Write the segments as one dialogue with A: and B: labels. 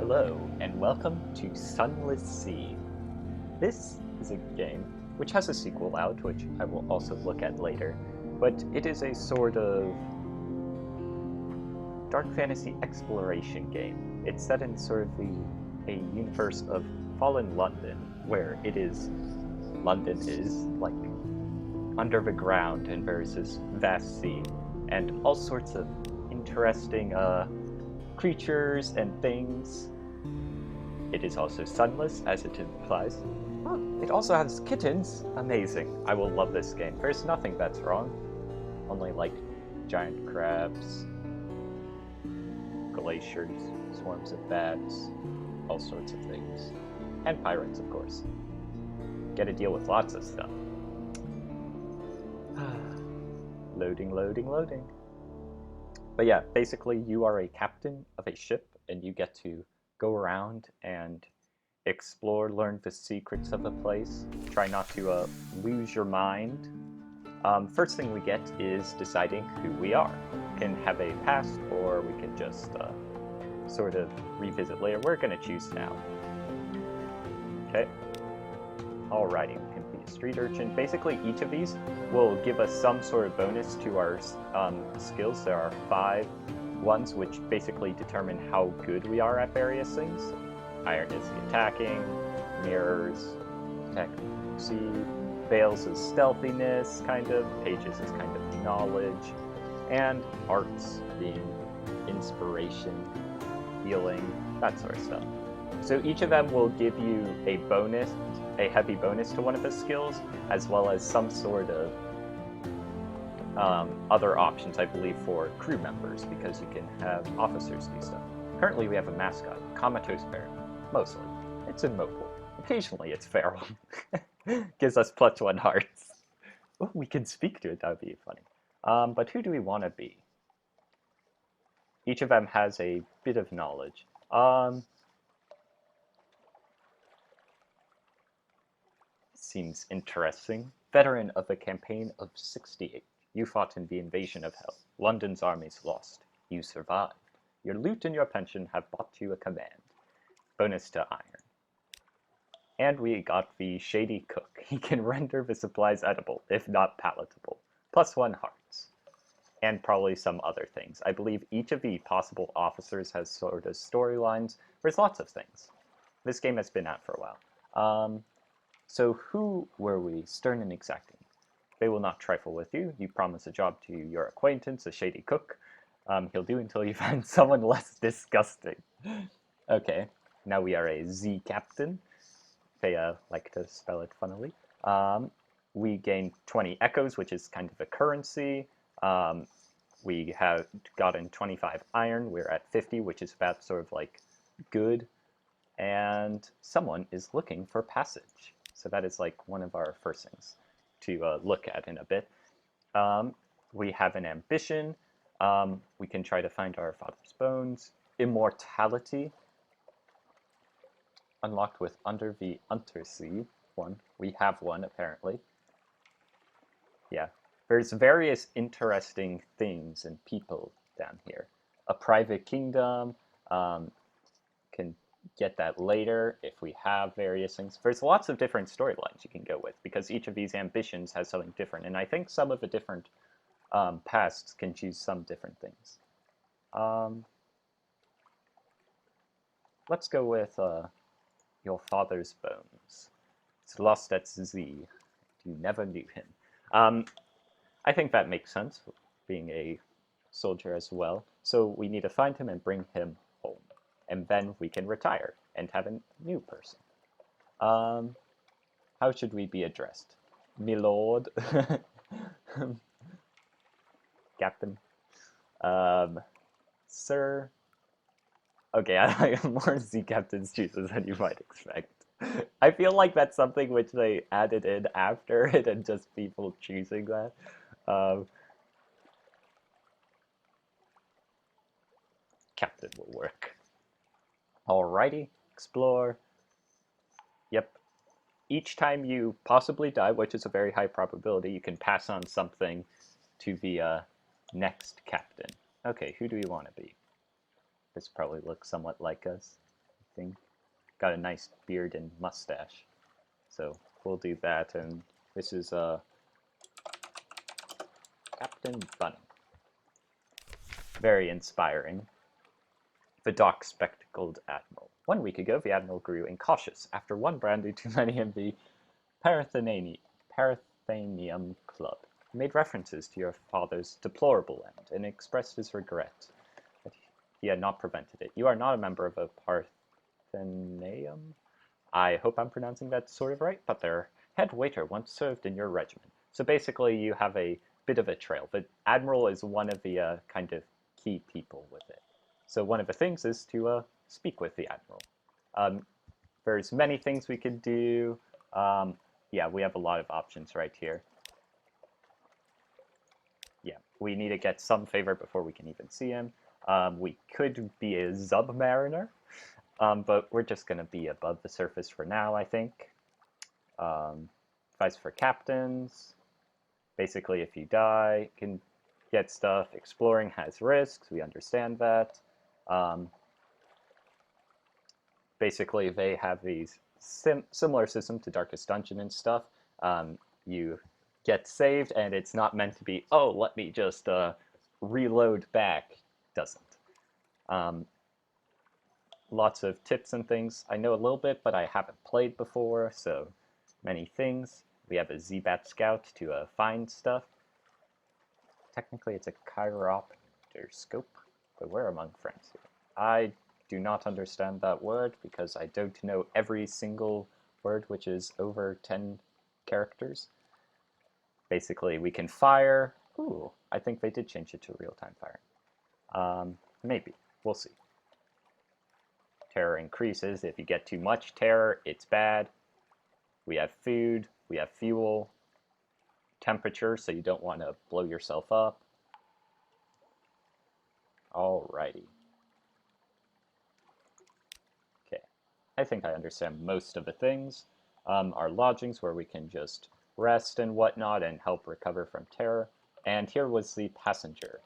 A: Hello, and welcome to Sunless Sea. This is a game which has a sequel out, which I will also look at later, but it is a sort of dark fantasy exploration game. It's set in sort of a universe of fallen London, where London is like under the ground and there's this vast sea, and all sorts of interesting creatures and things. It is also sunless, as it implies. Oh, it also has kittens. Amazing. I will love this game. There's nothing that's wrong. Only like giant crabs, glaciers, swarms of bats, all sorts of things. And pirates, of course. Get to deal with lots of stuff. Loading, loading, loading. But yeah, basically you are a captain of a ship and you get to go around and explore, learn the secrets of a place, try not to lose your mind. First thing we get is deciding who we are. We can have a past or we can just sort of revisit later. We're going to choose now. Okay. Alrighty, we can be a street urchin. Basically, each of these will give us some sort of bonus to our skills. There are 5 ones which basically determine how good we are at various things. Iron is the attacking, mirrors, tech, see, veils is stealthiness, kind of, pages is kind of knowledge, and arts being inspiration, healing, that sort of stuff. So each of them will give you a bonus, a heavy bonus to one of the skills, as well as some sort of other options, I believe, for crew members, because you can have officers do stuff. Currently we have a mascot, Comatose Bear. Mostly. It's immobile. Occasionally it's feral. Gives us +1 hearts. Oh, we can speak to it, that would be funny. But who do we want to be? Each of them has a bit of knowledge. Seems interesting. Veteran of the campaign of 68. You fought in the invasion of Hell. London's armies lost. You survived. Your loot and your pension have bought you a command. Bonus to iron. And we got the Shady Cook. He can render the supplies edible, if not palatable. +1 hearts. And probably some other things. I believe each of the possible officers has sort of storylines. There's lots of things. This game has been out for a while. So who were we? Stern and exacting. They will not trifle with you. You promise a job to your acquaintance, a Shady Cook. He'll do until you find someone less disgusting. Okay, now we are a zee-captain. They like to spell it funnily. We gain 20 echoes, which is kind of a currency. We have gotten 25 iron. We're at 50, which is about sort of like good. And someone is looking for passage. So that is like one of our first things to look at in a bit. We have an ambition. We can try to find our father's bones. Immortality. Unlocked with Under the Untersea one. We have one, apparently. Yeah. There's various interesting things and people down here. A private kingdom. Can get that later if we have various things. There's lots of different storylines you can go with, because each of these ambitions has something different, and I think some of the different pasts can choose some different things. Let's go with your father's bones. It's lost at Zee. You never knew him. I think that makes sense, being a soldier as well. So we need to find him and bring him home. And then we can retire and have a new person. How should we be addressed? Milord? Captain? Sir? Okay, I like more zee-captain's choices than you might expect. I feel like that's something which they added in after it and just people choosing that. Captain will work. Alrighty, explore. Yep. Each time you possibly die, which is a very high probability, you can pass on something to the next captain. Okay, who do we want to be? This probably looks somewhat like us. think. Got a nice beard and mustache. So we'll do that, and this is Captain Bunny. Very inspiring. The dock-spectacled admiral. 1 week ago, the admiral grew incautious after one brandy too many in the Parathenium Club. He made references to your father's deplorable end and expressed his regret that he had not prevented it. You are not a member of a Parthenaeum? I hope I'm pronouncing that sort of right, but their head waiter once served in your regiment. So basically you have a bit of a trail. The admiral is one of the kind of key people with it. So one of the things is to speak with the admiral. There's many things we could do. Yeah, we have a lot of options right here. Yeah, we need to get some favor before we can even see him. We could be a submariner, but we're just going to be above the surface for now, I think. Advice for captains. Basically, if you die, you can get stuff. Exploring has risks. We understand that. Basically, they have these similar system to Darkest Dungeon and stuff. You get saved, and it's not meant to be, oh, let me just reload back. Doesn't. Lots of tips and things. I know a little bit, but I haven't played before, so many things. We have a Z-Bat Scout to find stuff. Technically, it's a chiropter scope, but we're among friends here. I do not understand that word because I don't know every single word, which is over 10 characters. Basically, we can fire. Ooh, I think they did change it to real-time firing. Maybe. We'll see. Terror increases. If you get too much terror, it's bad. We have food. We have fuel. Temperature, so you don't want to blow yourself up. Alrighty. Okay. I think I understand most of the things. Our lodgings, where we can just rest and whatnot and help recover from terror. And here was the passenger.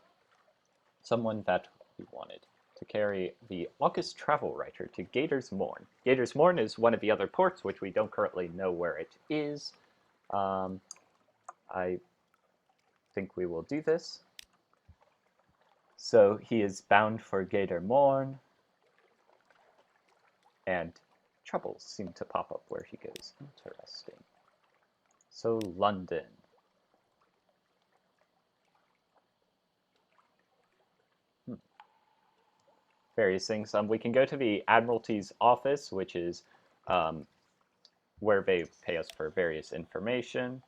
A: Someone that we wanted to carry the August travel writer to Gator's Morn. Gator's Morn is one of the other ports, which we don't currently know where it is. I think we will do this. So he is bound for Gator Morn, and troubles seem to pop up where he goes. Interesting. So London. Various things. We can go to the Admiralty's office, which is where they pay us for various information.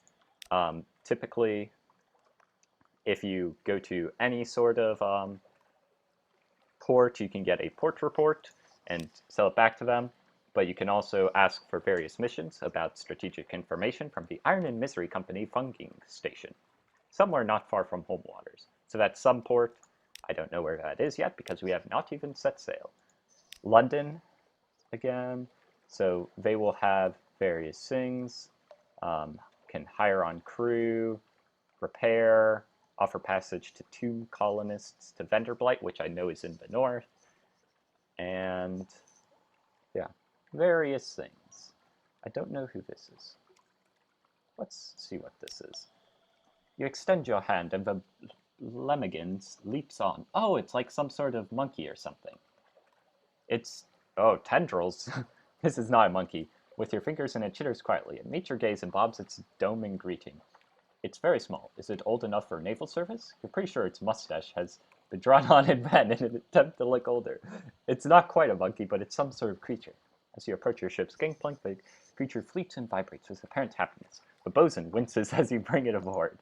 A: Typically, if you go to any sort of port, you can get a port report and sell it back to them. But you can also ask for various missions about strategic information from the Iron and Misery Company Funging Station, somewhere not far from home waters. So that's some port. I don't know where that is yet because we have not even set sail. London, again. So they will have various things. Can hire on crew, repair, offer passage to 2 colonists to Venderblight, which I know is in the north. And yeah, various things. I don't know who this is. Let's see what this is. You extend your hand and the Lemmigan leaps on. Oh, it's like some sort of monkey or something. It's, oh, tendrils. This is not a monkey. With your fingers and it chitters quietly. It meets your gaze and bobs its dome in greeting. It's very small. Is it old enough for naval service? You're pretty sure its mustache has been drawn on in pen in an attempt to look older. It's not quite a monkey, but it's some sort of creature. As you approach your ship's gangplank, the creature fleets and vibrates with apparent happiness. The bosun winces as you bring it aboard.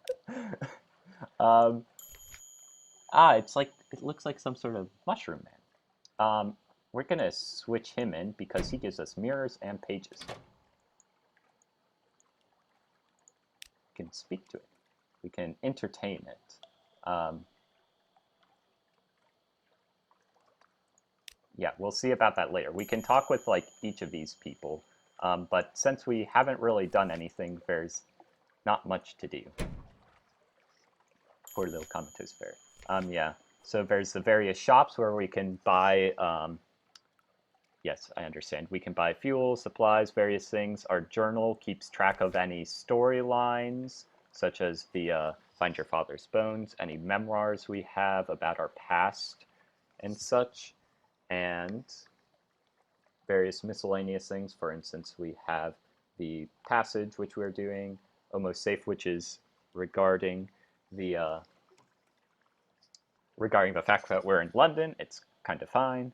A: It's like, it looks like some sort of mushroom man. We're gonna switch him in because he gives us mirrors and pages. We can speak to it. We can entertain it. Yeah, we'll see about that later. We can talk with like each of these people, but since we haven't really done anything, there's not much to do. Poor little comatose bear. Yeah, so there's the various shops where we can buy Yes, I understand. We can buy fuel, supplies, various things. Our journal keeps track of any storylines, such as the Find Your Father's Bones, any memoirs we have about our past and such, and various miscellaneous things. For instance, we have the passage, which we're doing, Almost Safe, which is regarding the fact that we're in London. It's kind of fine.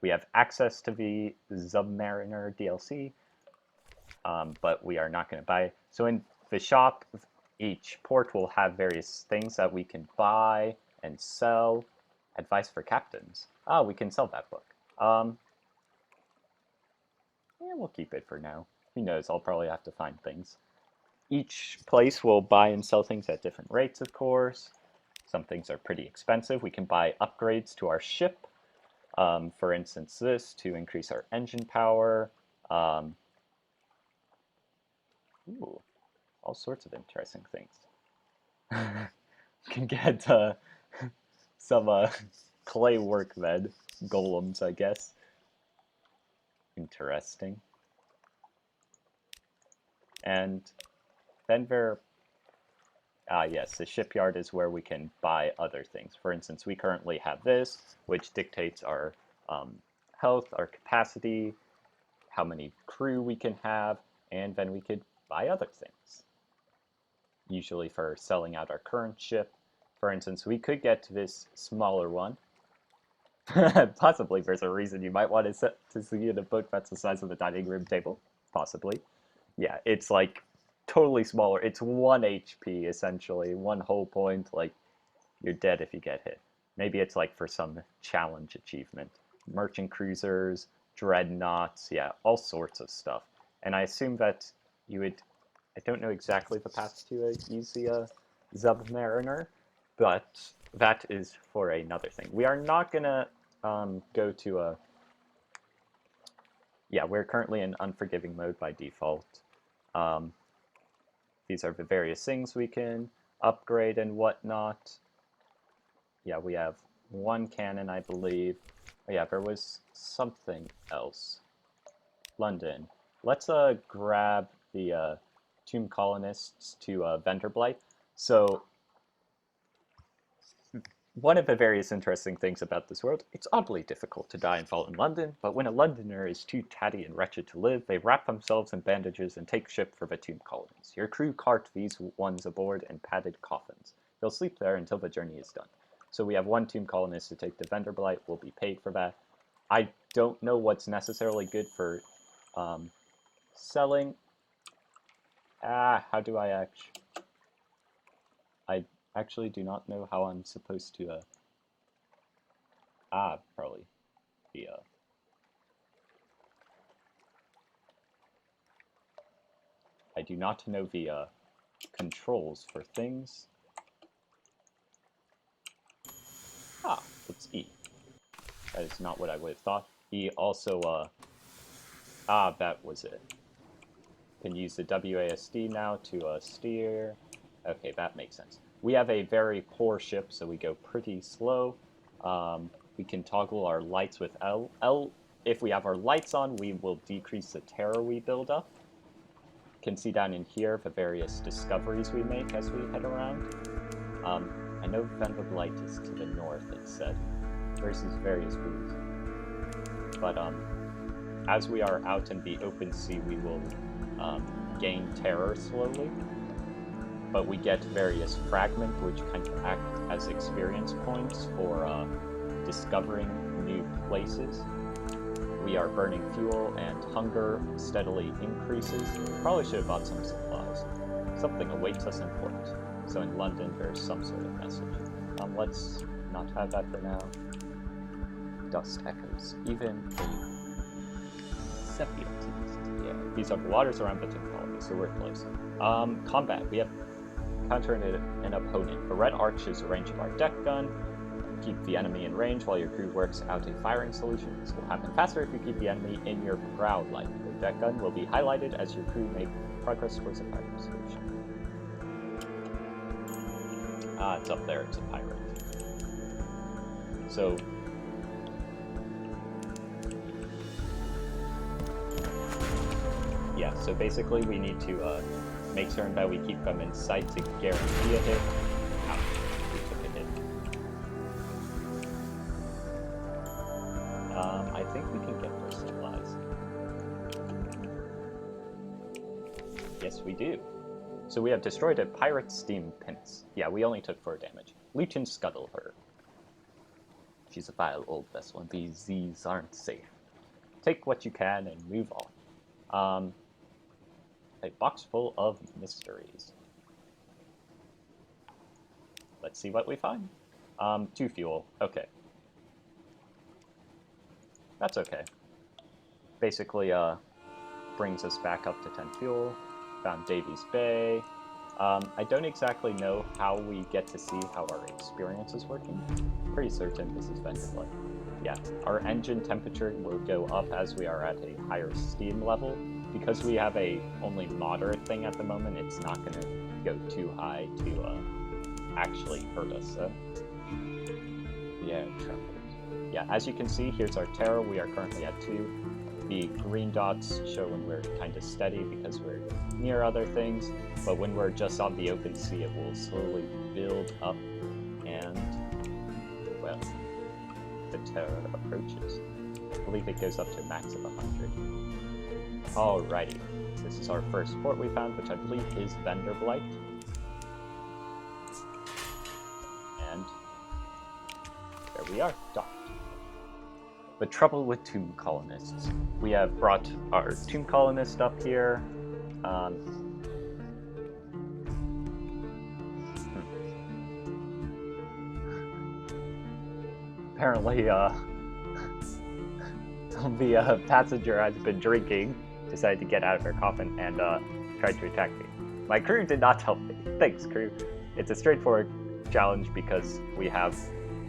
A: We have access to the Submariner DLC, but we are not going to buy. So in the shop, each port will have various things that we can buy and sell. Advice for captains. Ah, we can sell that book. Yeah, we'll keep it for now. Who knows, I'll probably have to find things. Each place will buy and sell things at different rates, of course. Some things are pretty expensive. We can buy upgrades to our ship. For instance, this to increase our engine power. Ooh, all sorts of interesting things. Can get some clay workmen, golems, I guess. Interesting. And then yes, the shipyard is where we can buy other things. For instance, we currently have this, which dictates our health, our capacity, how many crew we can have, and then we could buy other things. Usually for selling out our current ship. For instance, we could get this smaller one. Possibly there's a reason you might want to see in a book that's the size of the dining room table. Possibly. Yeah, it's like totally smaller. It's 1 HP essentially, 1 whole point. Like, you're dead if you get hit. Maybe it's like for some challenge achievement. Merchant cruisers, dreadnoughts, yeah, all sorts of stuff. And I assume that you would, I don't know exactly the path to use the Submariner, but that is for another thing. We are not gonna go to a, yeah, we're currently in unforgiving mode by default. These are the various things we can upgrade and whatnot. Yeah, we have 1 cannon, I believe. Oh, yeah, there was something else. London. Let's grab the tomb colonists to Venterblight. So, one of the various interesting things about this world, it's oddly difficult to die and fall in London, but when a Londoner is too tatty and wretched to live, they wrap themselves in bandages and take ship for the tomb colonies. Your crew cart these ones aboard in padded coffins. They'll sleep there until the journey is done. So we have 1 tomb colonist to take to Venterblight. We'll be paid for that. I don't know what's necessarily good for selling. How do I actually do not know how I'm supposed to, probably the, I do not know the, controls for things. It's E. That is not what I would have thought. E also, that was it. Can use the WASD now to, steer. Okay, that makes sense. We have a very poor ship, so we go pretty slow. We can toggle our lights with L. If we have our lights on, we will decrease the terror we build up. You can see down in here the various discoveries we make as we head around. I know Venterblight is to the north, it said, versus various buoys. But as we are out in the open sea, we will gain terror slowly. But we get various fragments which kind of act as experience points for discovering new places. We are burning fuel and hunger steadily increases. Probably should have bought some supplies. Something awaits us in port. So in London there's some sort of message. Let's not have that for now. Dust echoes. Even a sepia. Yeah, these are the waters around the tomb colony, so we're close. Combat. We have encountered an opponent. The red arch is the range of our deck gun. Keep the enemy in range while your crew works out a firing solution. This will happen faster if you keep the enemy in your prow light. Your deck gun will be highlighted as your crew make progress towards a firing solution. It's up there. It's a pirate. So, Yeah, so basically we need to make certain that we keep them in sight to guarantee a hit. Ouch, we took a hit. I think we can get more supplies. Yes, we do. So we have destroyed a pirate steam pinnace. Yeah, we only took 4 damage. Leech and scuttle her. She's a vile old vessel, and these zees aren't safe. Take what you can and move on. A box full of mysteries. Let's see what we find. 2 fuel. Okay. That's okay. Basically, brings us back up to 10 fuel. Found Davies Bay. I don't exactly know how we get to see how our experience is working. Pretty certain this is vented light. Yeah, our engine temperature will go up as we are at a higher steam level. Because we have a only moderate thing at the moment, it's not going to go too high to actually hurt us. So. Yeah, tremors. Yeah, as you can see, here's our terror. We are currently at 2. The green dots show when we're kind of steady because we're near other things, but when we're just on the open sea, it will slowly build up, and, well, the terror approaches. I believe it goes up to a max of 100. Alrighty, this is our first port we found, which I believe is Vanderblight. And there we are, docked. The trouble with tomb colonists. We have brought our tomb colonist up here. Apparently, the passenger has been drinking, decided to get out of her coffin, and tried to attack me. My crew did not help me. Thanks, crew. It's a straightforward challenge because we have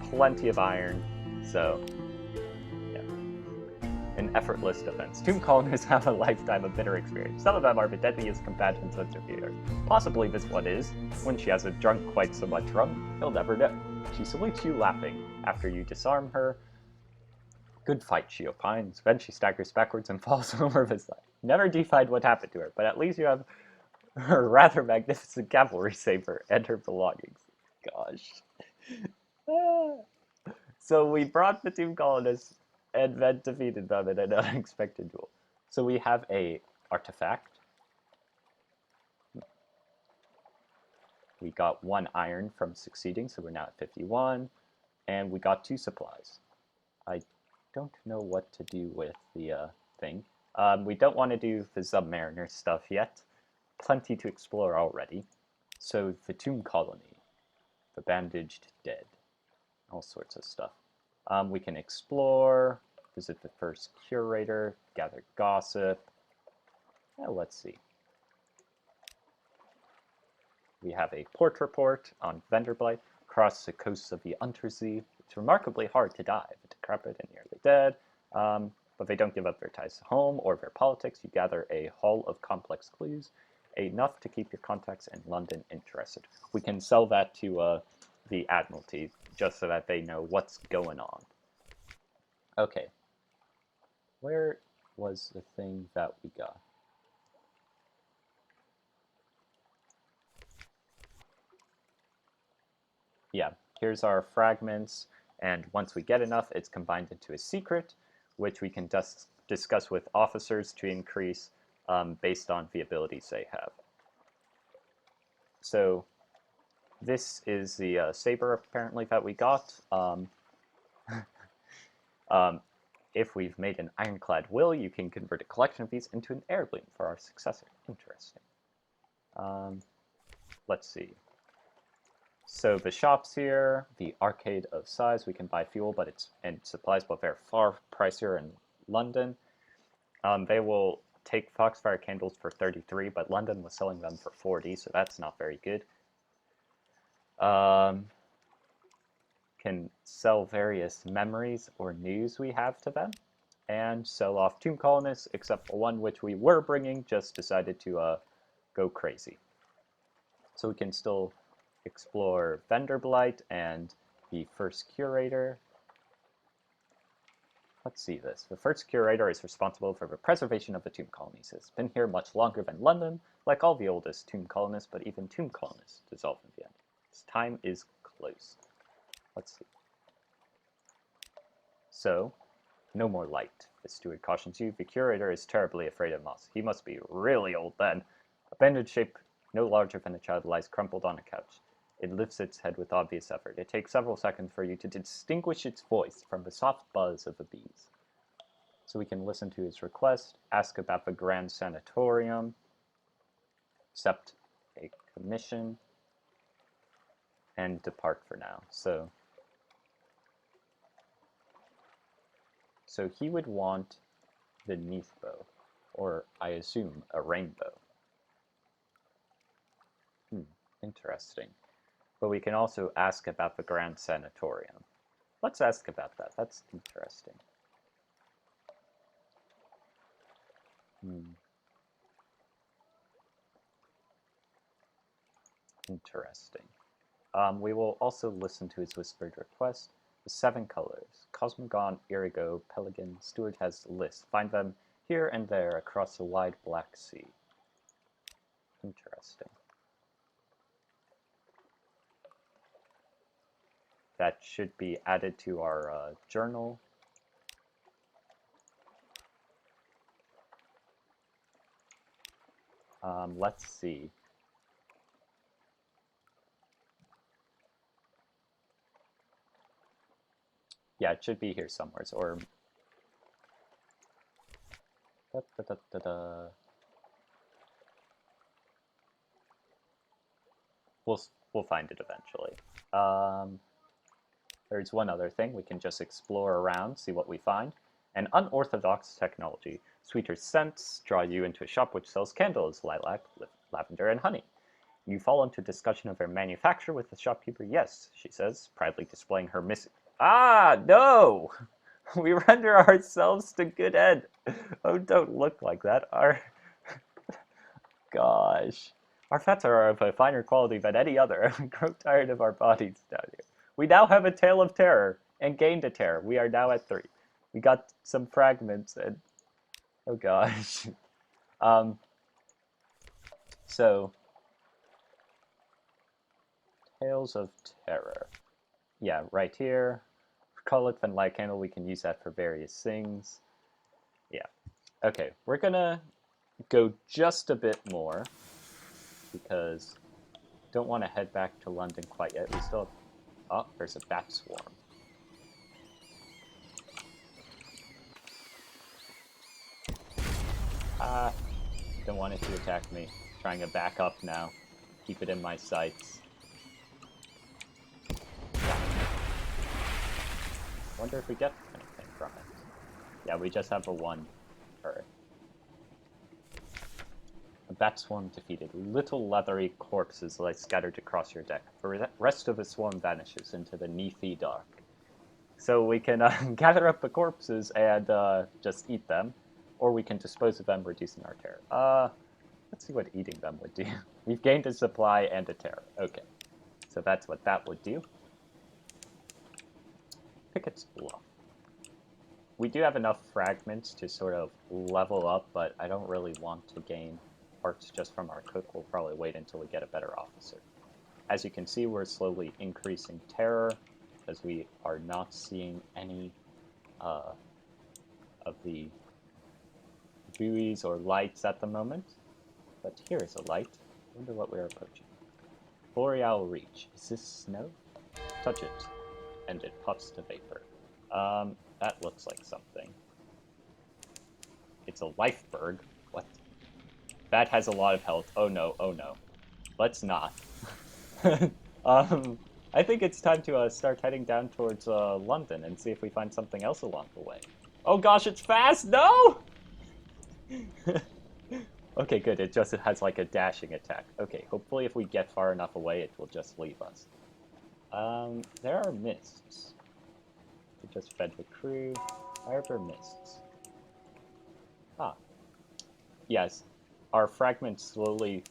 A: plenty of iron, so an effortless defense. Tomb colonists have a lifetime of bitter experience. Some of them are the deadliest combatants once defeated. Possibly this one is. When she hasn't drunk quite so much rum, you'll never know. She salutes you laughing. After you disarm her, good fight, she opines. Then she staggers backwards and falls over beside. Never defined what happened to her, but at least you have her rather magnificent cavalry saber and her belongings. Gosh. So we brought the tomb colonists and then defeated them in an unexpected duel. So we have a artifact. We got 1 iron from succeeding, so we're now at 51. And we got 2 supplies. I don't know what to do with the thing. We don't want to do the submariner stuff yet. Plenty to explore already. So the tomb colony, the bandaged dead, all sorts of stuff. We can explore, visit the first curator, gather gossip. Let's see. We have a port report on Vanderblight, across the coasts of the Untersee. It's remarkably hard to dive, decrepit and nearly dead, but they don't give up their ties to home or their politics. You gather a haul of complex clues, enough to keep your contacts in London interested. We can sell that to the Admiralty, just so that they know what's going on. Okay. Where was the thing that we got? Yeah, here's our fragments, and once we get enough, it's combined into a secret, which we can discuss with officers to increase based on the abilities they have. So this is the saber, apparently, that we got. If we've made an ironclad will, you can convert a collection of these into an heirloom for our successor. Interesting. Let's see. So the shops here, the Arcade of Size, we can buy fuel and supplies, but they're far pricier in London. They will take Foxfire candles for 33, but London was selling them for 40, so that's not very good. Can sell various memories or news we have to them, and sell off tomb colonists, except for one which we were bringing, just decided to go crazy. So we can still explore Vanderblight and the first curator. Let's see this. The first curator is responsible for the preservation of the tomb colonies. Has been here much longer than London, like all the oldest tomb colonists, but even tomb colonists dissolve in the end. His time is close. Let's see. So, no more light. The steward cautions you. The curator is terribly afraid of moss. He must be really old then. A bandaged shape no larger than a child lies crumpled on a couch. It lifts its head with obvious effort. It takes several seconds for you to distinguish its voice from the soft buzz of the bees. So we can listen to his request, ask about the Grand Sanatorium, accept a commission, and depart for now. So he would want the Neath bow, or I assume a rainbow. Interesting. But we can also ask about the Grand Sanatorium. Let's ask about that. That's interesting. Interesting. We will also listen to his whispered request. The 7 colors. Cosmogon, Irigo, Pelican. Steward has a list. Find them here and there across the wide Black Sea. Interesting. That should be added to our journal. Let's see. Yeah, it should be here somewhere. Or we'll find it eventually. There's one other thing. We can just explore around, see what we find. An unorthodox technology. Sweeter scents draw you into a shop which sells candles, lilac, lavender, and honey. You fall into discussion of their manufacture with the shopkeeper. Yes, she says, proudly displaying her Ah, no! We render ourselves to good end. Oh, don't look like that. Gosh. Our fats are of a finer quality than any other. We grow tired of our bodies down here. We now have a tale of terror, and gained a terror. We are now at 3. We got some fragments, and oh gosh. So, Tales of Terror. Yeah, right here. Call it the light candle. We can use that for various things. Yeah. Okay, we're gonna go just a bit more because don't want to head back to London quite yet. We still have... Oh, there's a bat swarm. Ah, don't want it to attack me. Trying to back up now. Keep it in my sights. Wonder if we get anything from it. Yeah, we just have a 1 per. A bat swarm defeated. Little leathery corpses lie scattered across your deck. The rest of the swarm vanishes into the Neathy dark. So we can gather up the corpses and just eat them, or we can dispose of them, reducing our terror. Let's see what eating them would do. We've gained a supply and a terror. Okay, so that's what that would do. Pickett's Bluff. We do have enough fragments to sort of level up, but I don't really want to gain parts just from our cook. We'll probably wait until we get a better officer. As you can see, we're slowly increasing terror because we are not seeing any of the buoys or lights at the moment. But here is a light. I wonder what we're approaching. Boreal Reach. Is this snow? Touch it, and it puffs to vapor. That looks like something. It's a lifeberg. What? That has a lot of health. Oh no, oh no. Let's not. I think it's time to start heading down towards London and see if we find something else along the way. Oh gosh, it's fast! No! Okay, good. It just has like a dashing attack. Okay, hopefully if we get far enough away, it will just leave us. There are mists. We just fed the crew. Harbor mists. Ah. Yes. Our fragments slowly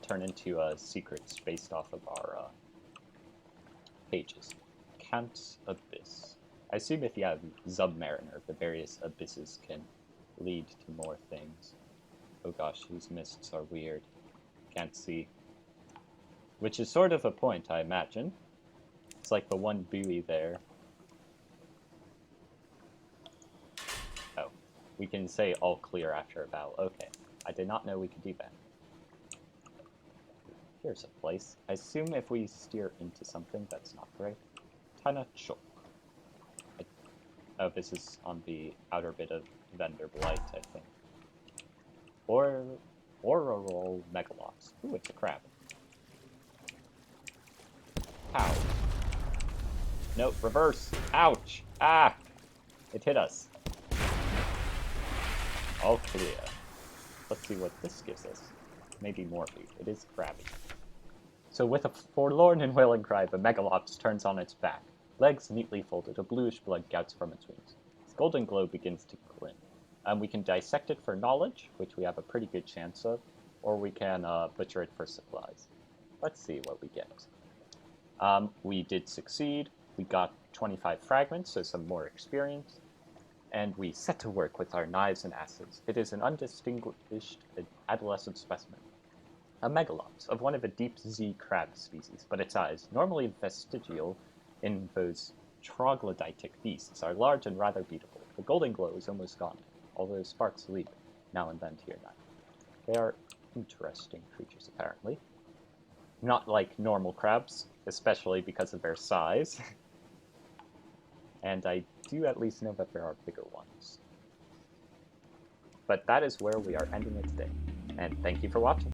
A: turn into secrets based off of our pages. Count's Abyss. I assume if you have Submariner, the various abysses can lead to more things. Oh gosh, these mists are weird. Can't see. Which is sort of a point, I imagine. It's like the one buoy there. Oh, we can say all clear after a battle. Okay, I did not know we could do that. Here's a place. I assume if we steer into something, that's not great. Tanachok. Oh, this is on the outer bit of Vendor Blight, I think. Or Auroral Megalops. Ooh, it's a crab. Ow. No, reverse! Ouch! Ah! It hit us. All clear. Let's see what this gives us. Maybe more food. It is crabby. So with a forlorn and wailing cry, the Megalops turns on its back. Legs neatly folded, a bluish blood gouts from its wings. Its golden glow begins to glint. We can dissect it for knowledge, which we have a pretty good chance of, or we can butcher it for supplies. Let's see what we get. We did succeed. We got 25 fragments, so some more experience. And we set to work with our knives and axes. It is an undistinguished adolescent specimen. A megalops, of one of a deep zee crab species, but its eyes, normally vestigial in those troglodytic beasts, are large and rather beautiful. The golden glow is almost gone, although sparks leap now and then to your knife. They are interesting creatures, apparently. Not like normal crabs, especially because of their size. And I do at least know that there are bigger ones. But that is where we are ending it today. And thank you for watching.